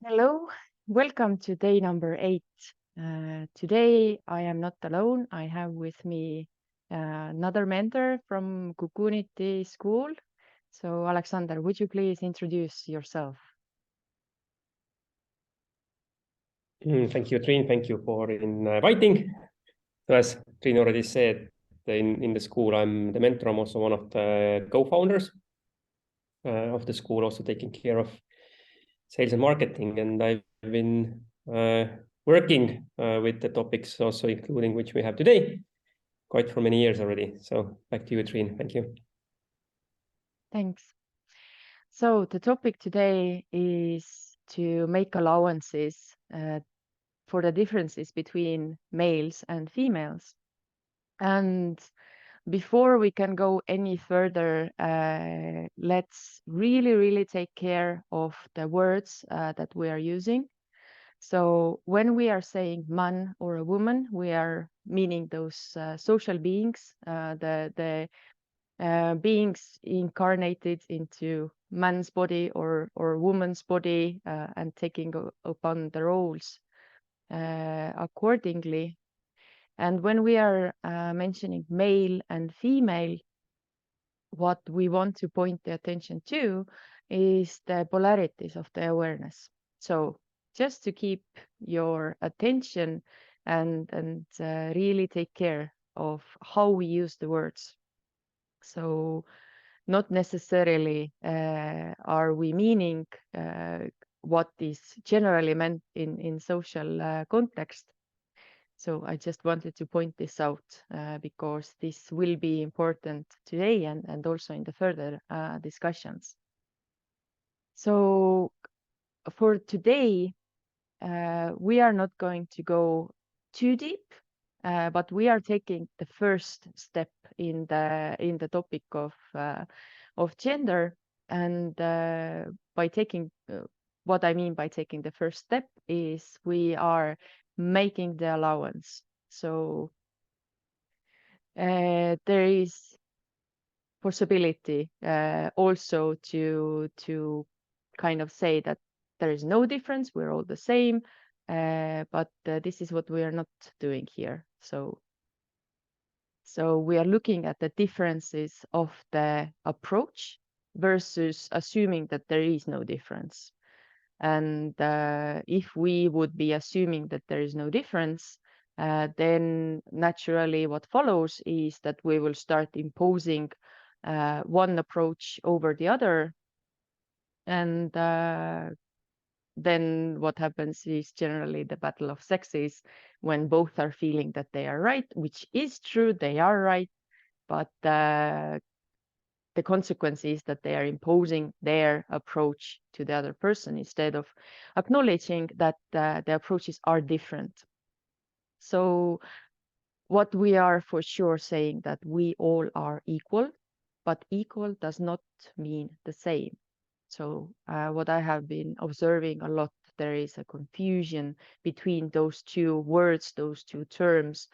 Hello, welcome to day number 8. Today I am not alone. I have with me another mentor from Kukuniti School. So, Alexander, would you please introduce yourself? Thank you, Triin. Thank you for inviting. So as Triin already said, in the school, I'm the mentor. I'm also one of the co-founders of the school, also taking care of sales and marketing. And I've been working with the topics also, including which we have today, quite for many years already. So back to you, Triin. Thank you. Thanks. So, the topic today is to make allowances for the differences between males and females. And before we can go any further, let's really take care of the words that we are using. So when we are saying man or a woman, we are meaning those social beings, the beings incarnated into man's body or woman's body and taking upon the roles accordingly. And when we are mentioning male and female, what we want to point the attention to is the polarities of the awareness. So just to keep your attention and really take care of how we use the words. So not necessarily are we meaning what is generally meant in social context. So I just wanted to point this out because this will be important today and also in the further discussions. So for today, we are not going to go too deep, but we are taking the first step in the topic of gender. And by taking what I mean by taking the first step is we are making the allowance. So there is possibility also to kind of say that there is no difference, we're all the same, but this is what we are not doing here. So we are looking at the differences of the approach versus assuming that there is no difference. And if we would be assuming that there is no difference, then naturally what follows is that we will start imposing one approach over the other. And then what happens is generally the battle of sexes when both are feeling that they are right, which is true, they are right, but the consequence is that they are imposing their approach to the other person instead of acknowledging that the approaches are different. So what we are for sure saying that we all are equal, but equal does not mean the same. So what I have been observing a lot, there is a confusion between those two words, those two terms,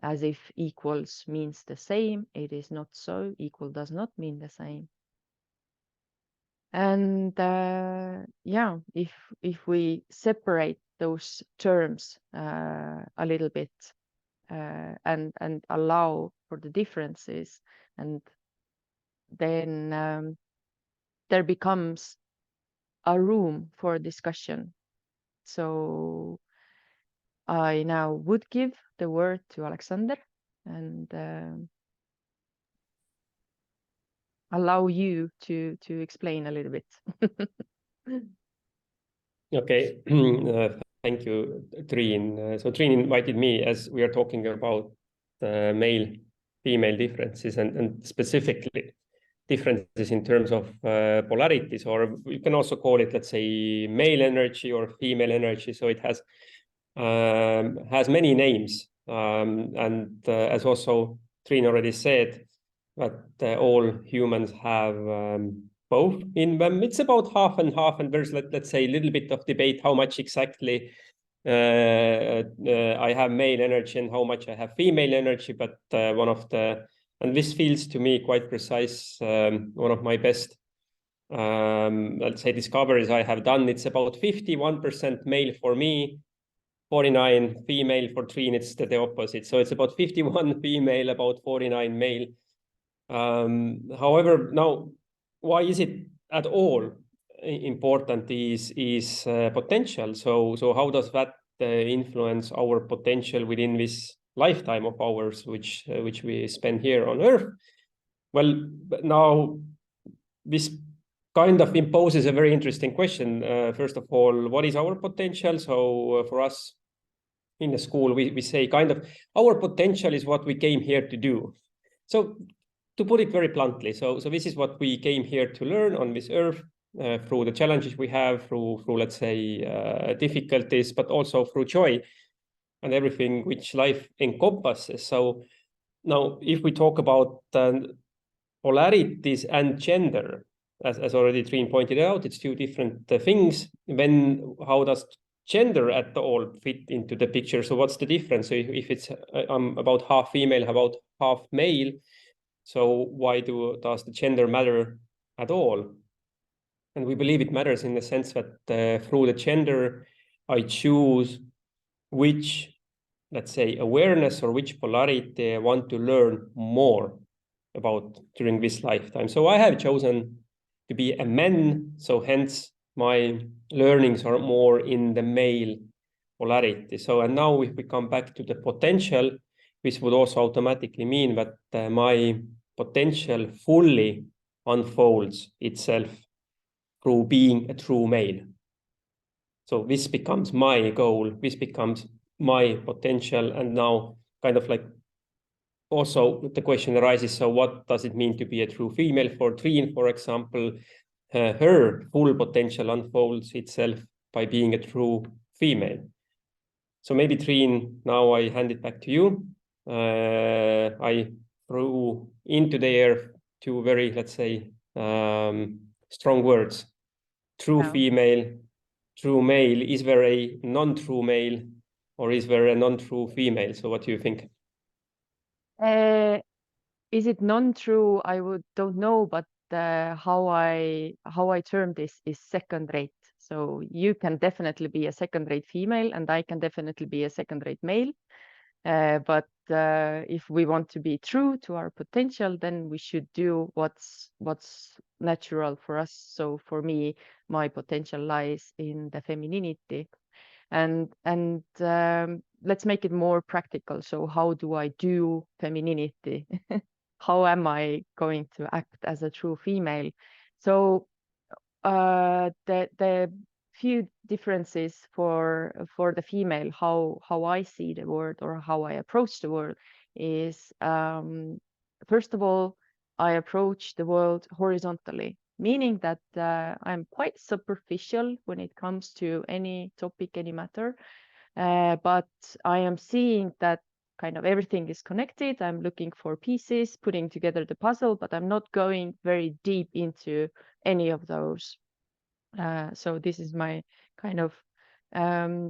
as if equals means the same. It is not so. Equal does not mean the same. And yeah, if we separate those terms a little bit and allow for the differences, and then there becomes a room for discussion. So I now would give the word to Alexander and allow you to explain a little bit. Okay, thank you, Triin. So Triin invited me as we are talking about male-female differences and specifically differences in terms of polarities, or you can also call it, let's say, male energy or female energy. So it has many names, and as also Triin already said, that all humans have both in them. It's about half and half, and there's let's say a little bit of debate how much exactly I have male energy and how much I have female energy. But and this feels to me quite precise. One of my best let's say discoveries I have done, it's about 51% male for me, 49 female for Triin. It's the opposite. So it's about 51 female, about 49 male. However, now, why is it at all important is potential. So how does that influence our potential within this lifetime of ours, which we spend here on Earth? Well, now this kind of imposes a very interesting question. First of all, what is our potential? So for us in the school, we say kind of our potential is what we came here to do. So to put it very bluntly, so this is what we came here to learn on this Earth, through the challenges we have, through let's say difficulties, but also through joy and everything which life encompasses. So now, if we talk about polarities and gender, as already Triin pointed out, it's two different things. Then how does gender at all fit into the picture? So what's the difference? So if it's about half female, about half male, so why does the gender matter at all? And we believe it matters in the sense that through the gender, I choose which, let's say, awareness or which polarity I want to learn more about during this lifetime. So I have chosen to be a man, so hence my learnings are more in the male polarity. So, and now if we come back to the potential, this would also automatically mean that my potential fully unfolds itself through being a true male. So this becomes my goal, this becomes my potential, and now kind of like also the question arises, so what does it mean to be a true female? For Triin, for example, her full potential unfolds itself by being a true female. So maybe Triin, now I hand it back to you. I threw into the air two very, let's say, strong words. True female, true male. Is there a non-true male or is there a non-true female? So what do you think? Is it non-true? I don't know, but how I term this is second rate. So you can definitely be a second rate female, and I can definitely be a second rate male. But if we want to be true to our potential, then we should do what's natural for us. So for me, my potential lies in the femininity, and let's make it more practical. So how do I do femininity? How am I going to act as a true female? So the few differences for the female, how I see the world or how I approach the world is, first of all, I approach the world horizontally, meaning that I'm quite superficial when it comes to any topic, any matter, but I am seeing that kind of everything is connected. I'm looking for pieces, putting together the puzzle, but I'm not going very deep into any of those. So this is my kind of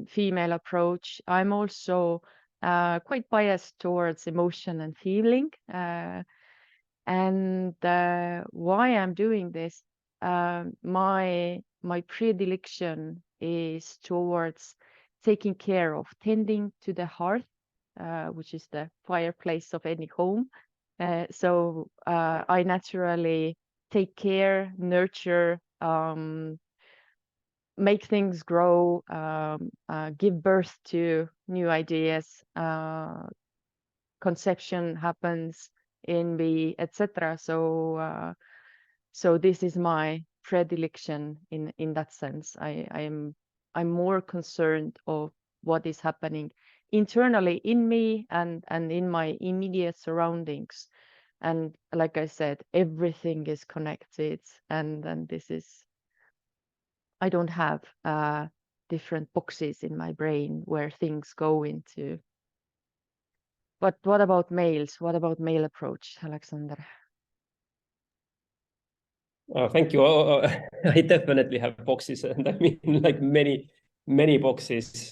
female approach. I'm also quite biased towards emotion and feeling. And why I'm doing this, my predilection is towards taking care of, tending to the hearth, which is the fireplace of any home. So I naturally take care, nurture, make things grow, give birth to new ideas, conception happens in me, etc. So so this is my predilection in that sense. I'm more concerned of what is happening internally in me and in my immediate surroundings. And like I said, everything is connected, and this is, I don't have different boxes in my brain where things go into. But what about males? What about male approach, Alexander? Thank you. I definitely have boxes, and I mean like many boxes.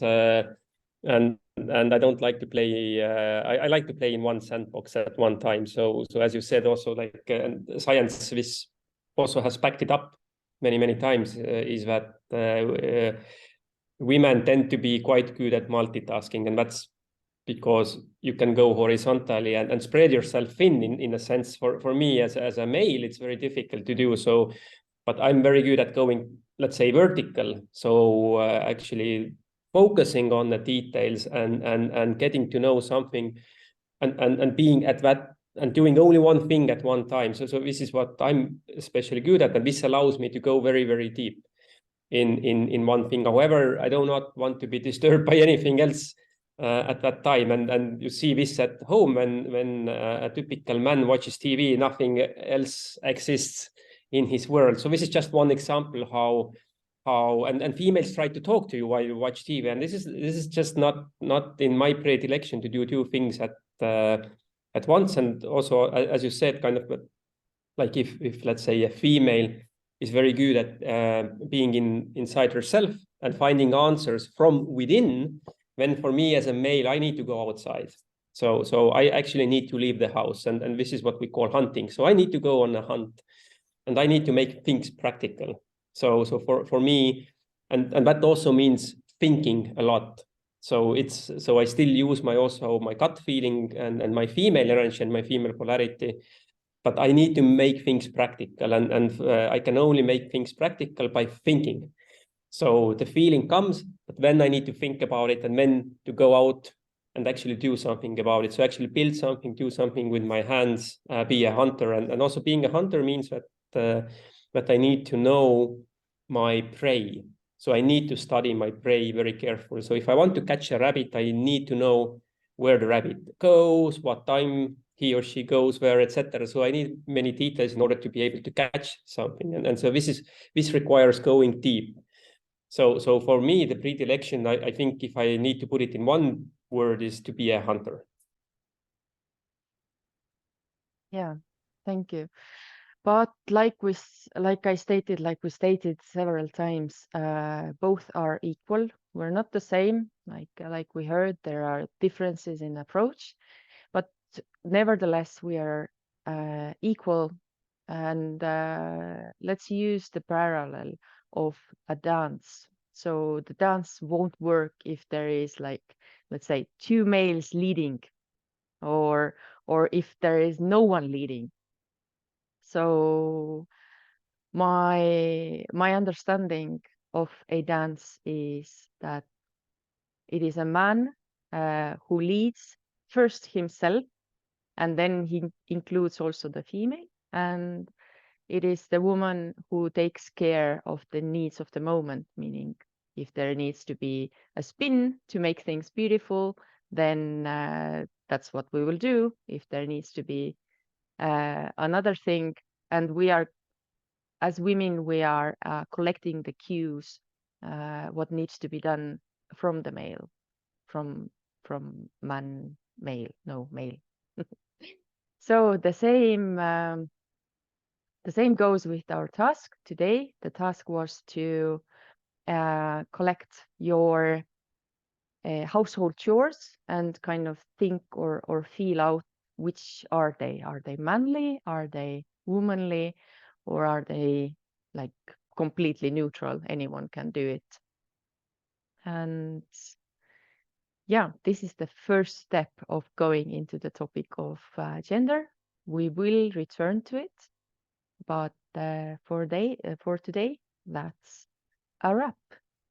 And I don't like to play. I like to play in one sandbox at one time. So as you said, also like science, this also has backed it up. many times is that women tend to be quite good at multitasking, and that's because you can go horizontally and spread yourself thin in a sense. For me as a male, it's very difficult to do so, but I'm very good at going, let's say, vertical. So actually focusing on the details and getting to know something and being at that and doing only one thing at one time. So this is what I'm especially good at, and this allows me to go very deep in one thing. However, I do not want to be disturbed by anything else at that time. And you see this at home when a typical man watches TV, nothing else exists in his world. So this is just one example how and females try to talk to you while you watch TV, and this is just not in my predilection to do two things at once. And also, as you said, kind of like if let's say a female is very good at being inside herself and finding answers from within, when for me as a male, I need to go outside. So I actually need to leave the house, and this is what we call hunting. So I need to go on a hunt, and I need to make things practical. So for me, and that also means thinking a lot. So I still use my gut feeling and my female energy and my female polarity, but I need to make things practical, and I can only make things practical by thinking. So the feeling comes, but then I need to think about it and then to go out and actually do something about it. So actually build something, do something with my hands, be a hunter. And also being a hunter means that I need to know my prey. So I need to study my prey very carefully. So if I want to catch a rabbit, I need to know where the rabbit goes, what time he or she goes where, etc. So I need many details in order to be able to catch something. And so this requires going deep. So for me, the predilection, I think if I need to put it in one word, is to be a hunter. Yeah, thank you. But like we stated several times, both are equal. We're not the same. Like we heard, there are differences in approach, but nevertheless we are equal. And let's use the parallel of a dance. So the dance won't work if there is, like, let's say, two males leading, or if there is no one leading. So my understanding of a dance is that it is a man who leads first himself, and then he includes also the female, and it is the woman who takes care of the needs of the moment, meaning if there needs to be a spin to make things beautiful, then that's what we will do. If there needs to be another thing, and we are, as women, we are collecting the cues, what needs to be done from the male, from man, male, no, male. So the same goes with our task today. The task was to collect your household chores and kind of think or feel out which are they? Are they manly? Are they womanly? Or are they like completely neutral? Anyone can do it. And yeah, this is the first step of going into the topic of gender. We will return to it, but for today, that's a wrap.